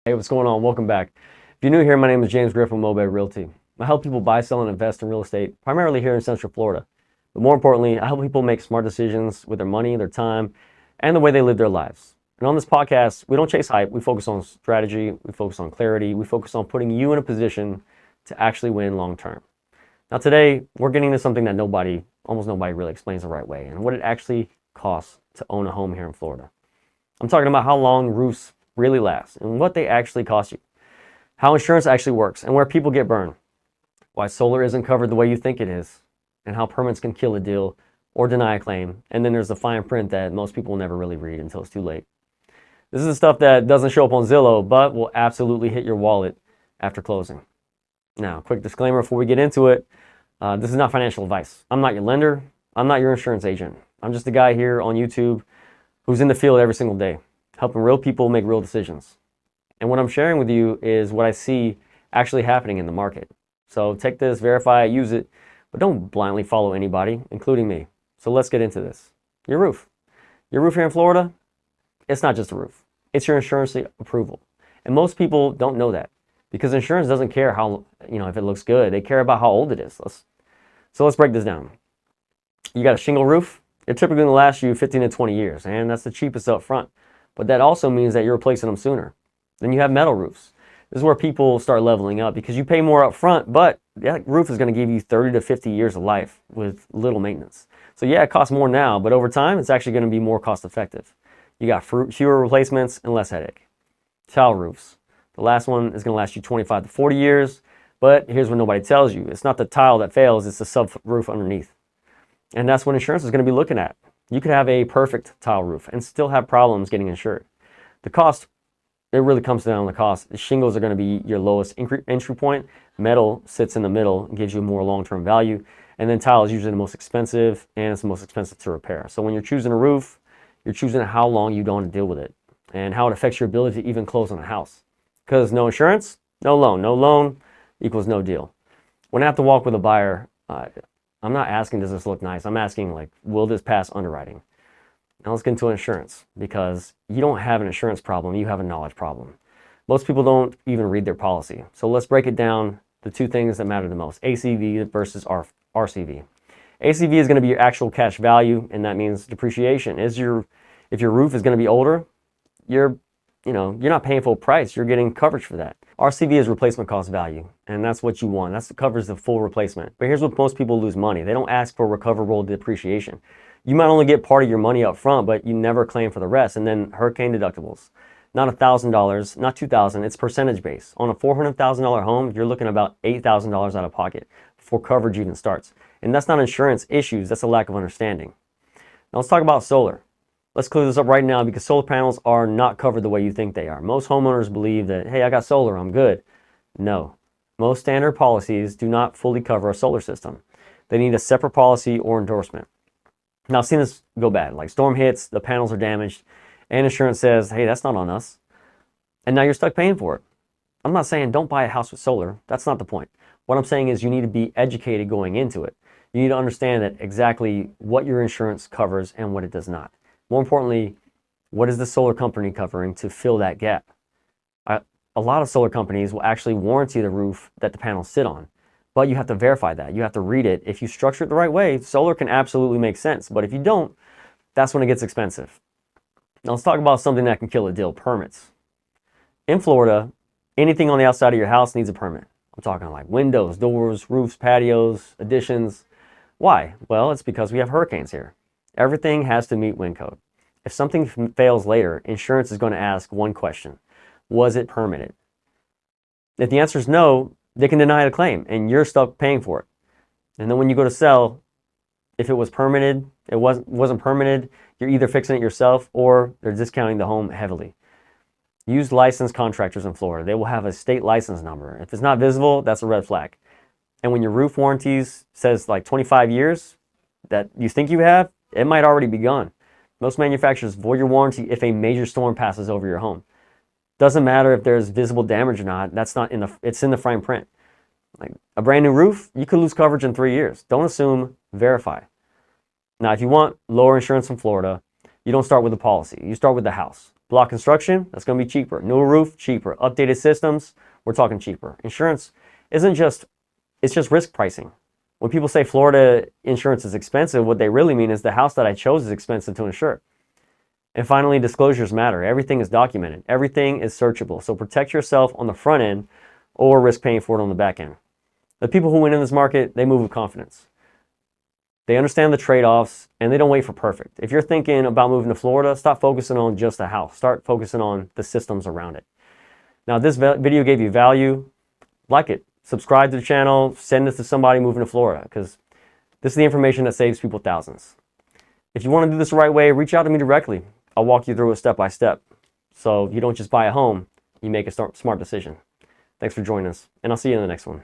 Hey, what's going on? Welcome back. If you're new here, my name is James Griffin, Mobile Realty. I help people buy, sell, and invest in real estate, primarily here in Central Florida. But more importantly, I help people make smart decisions with their money, their time, and the way they live their lives. And on this podcast, we don't chase hype. We focus on strategy. We focus on clarity. We focus on putting you in a position to actually win long term. Now today, we're getting into something that almost nobody really explains the right way, and what it actually costs to own a home here in Florida. I'm talking about how long roofs really last and what they actually cost you, how insurance actually works and where people get burned, why solar isn't covered the way you think it is, and how permits can kill a deal or deny a claim. And then there's the fine print that most people will never really read until it's too late. This is the stuff that doesn't show up on Zillow, but will absolutely hit your wallet after closing. Now, quick disclaimer before we get into it. This is not financial advice. I'm not your lender. I'm not your insurance agent. I'm just a guy here on YouTube who's in the field every single day, helping real people make real decisions. And what I'm sharing with you is what I see actually happening in the market. So take this, verify it, use it, but don't blindly follow anybody, including me. So let's get into this. Your roof. Your roof here in Florida, it's not just a roof. It's your insurance approval. And most people don't know that because insurance doesn't care how, if it looks good. They care about how old it is. So let's break this down. You got a shingle roof. It's typically going to last you 15 to 20 years, and that's the cheapest up front. But that also means that you're replacing them sooner. Then you have metal roofs. This is where people start leveling up because you pay more up front, but that roof is going to give you 30 to 50 years of life with little maintenance. So yeah, it costs more now, but over time, it's actually going to be more cost effective. You got fewer replacements and less headache. Tile roofs. The last one is going to last you 25 to 40 years, but here's what nobody tells you. It's not the tile that fails, it's the sub-roof underneath. And that's what insurance is going to be looking at. You could have a perfect tile roof and still have problems getting insured. The cost, it really comes down to the cost. The shingles are going to be your lowest entry point. Metal sits in the middle and gives you more long-term value. And then tile is usually the most expensive, and it's the most expensive to repair. So when you're choosing a roof, you're choosing how long you don't want to deal with it and how it affects your ability to even close on a house. Because no insurance, no loan. No loan equals no deal. When I have to walk with a buyer, I'm not asking, does this look nice? I'm asking, will this pass underwriting? Now let's get into insurance, because you don't have an insurance problem, you have a knowledge problem. Most people don't even read their policy. So let's break it down, the two things that matter the most, ACV versus RCV. ACV is going to be your actual cash value, and that means depreciation. If your roof is going to be older, you're not paying full price, you're getting coverage for that. RCV is replacement cost value, and that's what you want. That covers the full replacement. But here's what most people lose money. They don't ask for recoverable depreciation. You might only get part of your money up front, but you never claim for the rest. And then hurricane deductibles. Not $1,000, not $2,000, it's percentage based. On a $400,000 home, you're looking about $8,000 out of pocket before coverage even starts. And that's not insurance issues, that's a lack of understanding. Now let's talk about solar. Let's clear this up right now, because solar panels are not covered the way you think they are. Most homeowners believe that, hey, I got solar, I'm good. No. Most standard policies do not fully cover a solar system. They need a separate policy or endorsement. Now, I've seen this go bad. Like storm hits, the panels are damaged, and insurance says, hey, that's not on us. And now you're stuck paying for it. I'm not saying don't buy a house with solar. That's not the point. What I'm saying is you need to be educated going into it. You need to understand that exactly what your insurance covers and what it does not. More importantly, what is the solar company covering to fill that gap? A lot of solar companies will actually warranty the roof that the panels sit on, but you have to verify that. You have to read it. If you structure it the right way, solar can absolutely make sense, but if you don't, that's when it gets expensive. Now let's talk about something that can kill a deal, permits. In Florida, anything on the outside of your house needs a permit. I'm talking like windows, doors, roofs, patios, additions. Why? Well, it's because we have hurricanes here. Everything has to meet wind code. If something fails later, insurance is going to ask one question. Was it permitted? If the answer is no, they can deny the claim and you're stuck paying for it. And then when you go to sell, if it was permitted, it wasn't permitted, you're either fixing it yourself or they're discounting the home heavily. Use licensed contractors in Florida. They will have a state license number. If it's not visible, that's a red flag. And when your roof warranties says like 25 years that you think you have, it might already be gone. Most manufacturers void your warranty if a major storm passes over your home. Doesn't matter if there's visible damage or not. It's in the fine print. Like a brand new roof, you could lose coverage in 3 years. Don't assume, verify. Now, if you want lower insurance in Florida, you don't start with the policy. You start with the house. Block construction, that's going to be cheaper. Newer roof, cheaper. Updated systems, we're talking cheaper. Insurance isn't just, it's just risk pricing. When people say Florida insurance is expensive, what they really mean is the house that I chose is expensive to insure. And finally, disclosures matter. Everything is documented. Everything is searchable. So protect yourself on the front end or risk paying for it on the back end. The people who win in this market, they move with confidence. They understand the trade-offs and they don't wait for perfect. If you're thinking about moving to Florida, stop focusing on just the house. Start focusing on the systems around it. Now, if this video gave you value, like it. Subscribe to the channel. Send this to somebody moving to Florida because this is the information that saves people thousands. If you want to do this the right way, reach out to me directly. I'll walk you through it step by step. So you don't just buy a home, you make a smart decision. Thanks for joining us, and I'll see you in the next one.